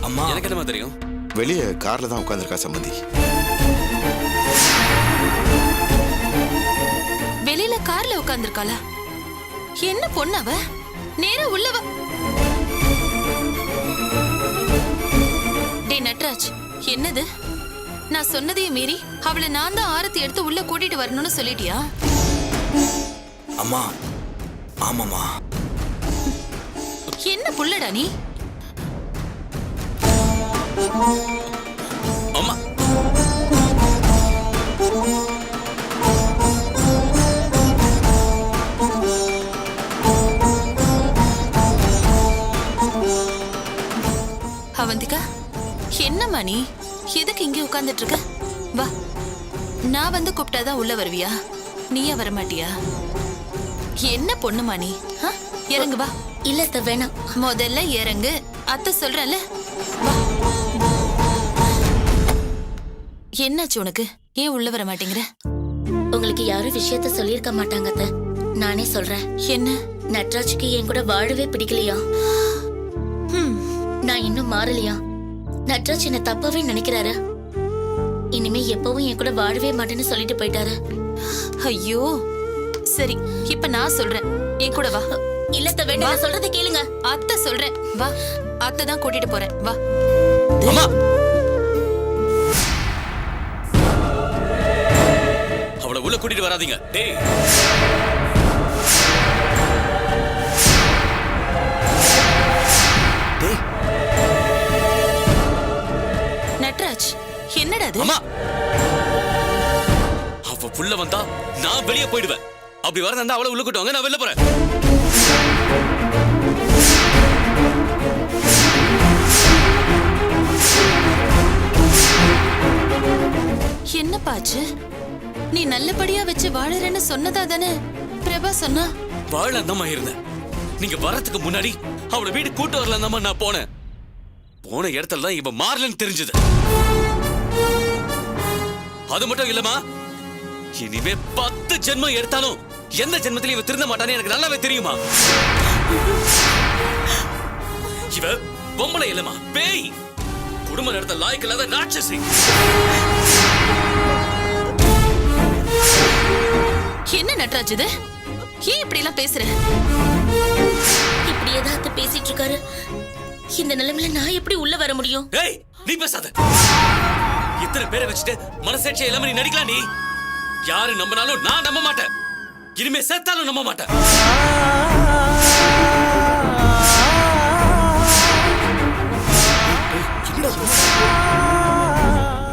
அம்மா எனக்கு என்னமா தெரியும்? வெளியே கார்ல தான் உட்காந்துருக்கா சம்பந்தி. வெளியில கார்ல உட்கார்ந்திருக்காளா? என்ன பொண்ணு அவ? நேரா உள்ளவ. டேய் நட்ராஜ், என்னது? நான் சொன்னதையும் மீறி அவளை நான் தான் ஆரத்தி எடுத்து உள்ள கூட்டிட்டு வரணும்னு சொல்லிட்டியா? அம்மா ஆமாம்மா. என்ன புள்ளடா நீ? அம்மா அவந்திகா, என்னம்மா நீ? எதுக்கு இங்கே உட்கார்ந்துட்டு இருக்க? வா, நான் வந்து கூப்பிட்டாதான் உள்ள வருவியா? நீயே வர மாட்டியா? என்ன பொண்ணுமா நீ? இறங்கு வா. இல்ல அத்தை, வேணாம். முதல்ல இறங்கு, அத்தை சொல்றேன்ல. வா. என்னாச்சு உனக்கு? ஏன் உள்ள வர மாட்டேங்கிற? உங்களுக்கு யாரும் விஷயத்த சொல்லியிருக்க மாட்டாங்க அத்தை, நானே சொல்றேன். என்ன? நட்ராஜுக்கு என் கூட வாழவே பிடிக்கலையா? நான் இன்னும் மாறலையா? நட்ராஜ் என்ன தப்பாவே நினைக்கிறாரு. இனிமே எப்பவும் என் கூட வாழவே மாட்டேன்னு சொல்லிட்டு போயிட்டாரு. ஐயோ, சரி, இப்ப நான் சொல்றேன், என் கூட வா. இல்ல அத்தை, வேண்டாம், நான் சொல்றதை கேளுங்க. அத்தை சொல்றேன், வா. அத்தை தான் கூட்டிட்டு போறேன், வா. அம்மா அவளை உள்ள கூட்டிட்டு வராதீங்க. டேய் டேய் நட்ராஜ், என்னடா அது? அம்மா அவ புள்ள வந்தா நான் வெளியே போயிடுவேன். அப்படி வரதா அவளை உள்ள கூட்டுவாங்க, நான் வெளில போறேன். என்னப்பாச்சு? நீ நல்லபடியா வச்சு வாழறேன்னு சொன்னதா தானே பிரபா சொன்னா? வாழந்தாமா இருந்தேன். நீங்க வரதுக்கு முன்னாடி அவளை வீடு கூட்டு வரலாந்தாமா நான் போனேன். போன இடத்துல தான் இவ மாறலன்னு தெரிஞ்சது. அது மட்டும் இல்லமா, இனிமே 10 ஜென்மம் எடுத்தாலும் எந்த ஜென்மத்திலும் இவ திருந்த மாட்டானே எனக்கு நல்லாவே தெரியுமா. இவ பொம்பளை இல்லமா, பேய். குடும்ப நடத்த லாய்க்கு இல்லாத ராட்சசி. என்ன நட்ராஜ் இது? ஏன் இப்படி எல்லாம் பேசுற? இப்படி ஏதாவது பேசிட்டு இருக்காரு. இந்த நிலைமையில நான் எப்படி உள்ள வர முடியும்? ஏய், நீ பேசாத. இத்தனை பேரை வச்சுட்டு மனசாட்சியை இல்லாம நீ நடிக்கலாம். நீ யாரு நம்பினாலும் நான் நம்ப மாட்டேன். இனிமே சேர்த்தாலும் நம்ப மாட்டேன்.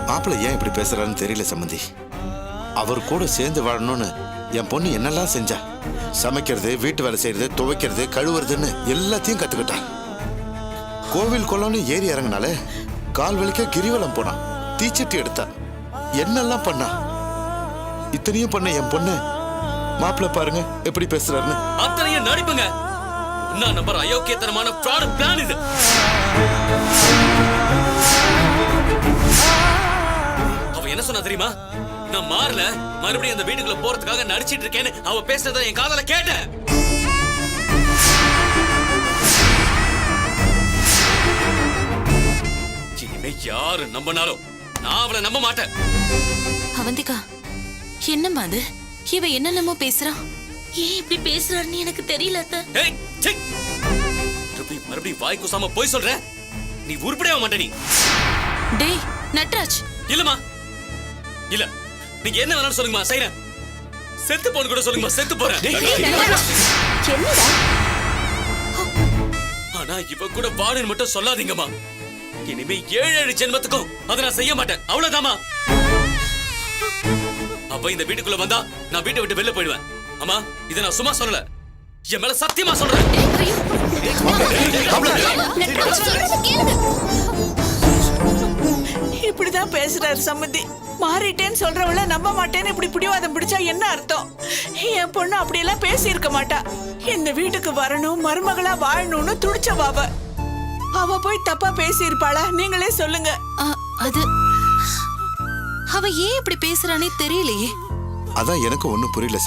மாப்பிள்ளை ஏன் இப்படி பேசுறான்னு தெரியல சம்பந்தி. அவர் கூட சேர்ந்து வாழணும்னு என் பொண்ணு என்னெல்லாம் செஞ்சா. சமைக்கிறது, வீட்டு வேலை செய்யறது, துவைக்கிறது, கழுவுறதுன்னு எல்லாத்தையும் கத்துக்கிட்டான். கோவில் குளம்னு ஏறி இறங்கினாலே கால் வலிக்க கிரிவலம் போனான், தீச்சட்டி எடுத்தா, என்னெல்லாம் பண்ணா. இத்தனையும் பண்ண என் பொண்ணு மாப்பிள்ளை பாருங்க எப்படி பேசுறாருன்னு. அத்தனையும் நடிப்புங்க. நான் நம்பர் அயோக்கியத்தனமான ஃப்ராட் பிளான் இது. அவ என்ன சொன்னா தெரியுமா? நான் மாறல, மறுபடியும் அந்த வீட்டுக்குள்ள போறதுக்காக நடிச்சிட்டு இருக்கேன்னு அவ பேசுறத என் காதல கேட்டேன். இனிமே யாரு நம்பினாலும் நான் அவளை நம்ப மாட்டேன். அவந்திகா, என்னம்மா அது? இவ என்னென்னமோ பேசுறான். ஏன் இப்படி பேசுறாருன்னு எனக்கு தெரியல அத்தை. ஏய், சீ. மறுபடியும் வாய் குசாம போய் சொல்ற. நீ உருப்படியாக மாட்ட. நீ டேய் நட்ராஜ். இல்லமா, இல்ல, நீங்க என்ன வேணாலும் சொல்லுங்கம்மா, செய்றேன். செத்து போன கூட சொல்லுங்கம்மா, செத்து போறேன். என்னடா? ஆனா இவ கூட வாடுன்னு மட்டும் சொல்லாதீங்கம்மா. இனிமே 7 ஜென்மத்துக்கும் அதை நான் செய்ய மாட்டேன். அவ்வளவுதாம்மா. அப்ப இந்த வீட்டுக்குள்ள வந்தா நான் வீட்டை விட்டு வெளில போயிடுவேன். அம்மா, இதை நான் சும்மா சொல்லல, என் மேல சத்தியமா சொல்றேன். இப்படிதான் பேசுறாரு சம்பந்தி. மாறிட்டேன்னு சொல்றவள நம்ப மாட்டேன்னு இப்படி பிடிவாதம் பிடிச்சா என்ன அர்த்தம்? என் பொண்ணு அப்படியெல்லாம் பேசி இருக்க மாட்டா. இந்த வீட்டுக்கு வரணும், மருமகளா வாழணும்னு துடிச்சவாவ. அவ போய் தப்பா பேசி இருப்பாளா? நீங்களே சொல்லுங்க. அது அவ ஏன் இப்படி பேசுறானே தெரியலையே. அதான் எனக்கு ஒண்ணும் புரியல சம்பந்தி.